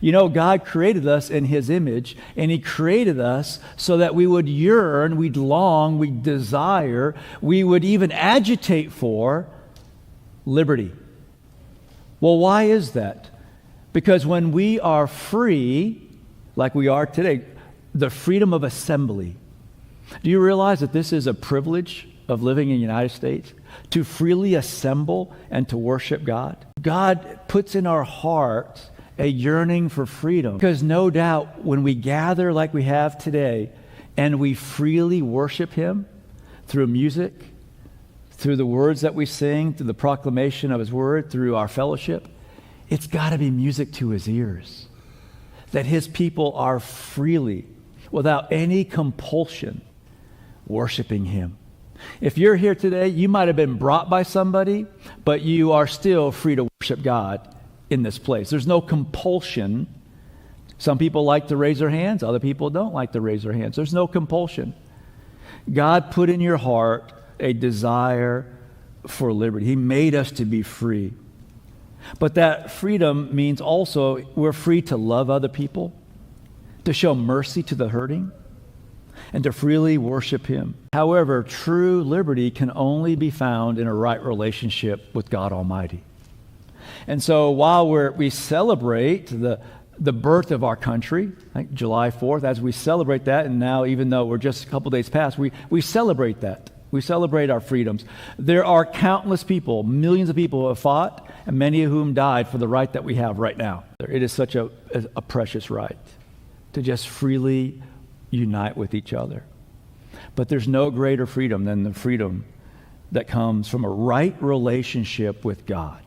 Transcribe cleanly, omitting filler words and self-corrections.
You know, God created us in his image, and he created us so that we would yearn, we'd long, we'd desire, we would even agitate for liberty. Well, why is that? Because when we are free, like we are today, the freedom of assembly. Do you realize that this is a privilege of living in the United States? To freely assemble and to worship God? God puts in our hearts a yearning for freedom. Because no doubt when we gather like we have today and we freely worship him through music, through the words that we sing, through the proclamation of his word, through our fellowship, it's got to be music to his ears. That his people are freely, without any compulsion, worshiping him. If you're here today, you might have been brought by somebody, but you are still free to worship God in this place. There's no compulsion. Some people like to raise their hands. Other people don't like to raise their hands. There's no compulsion. God put in your heart a desire for liberty. He made us to be free. But that freedom means also we're free to love other people, to show mercy to the hurting, and to freely worship him. However, true liberty can only be found in a right relationship with God Almighty. And so while we celebrate the birth of our country, like July 4th, as we celebrate that, and now even though we're just a couple days past, we celebrate that. We celebrate our freedoms. There are countless people, millions of people who have fought, and many of whom died for the right that we have right now. It is such a precious right to just freely unite with each other. But there's no greater freedom than the freedom that comes from a right relationship with God.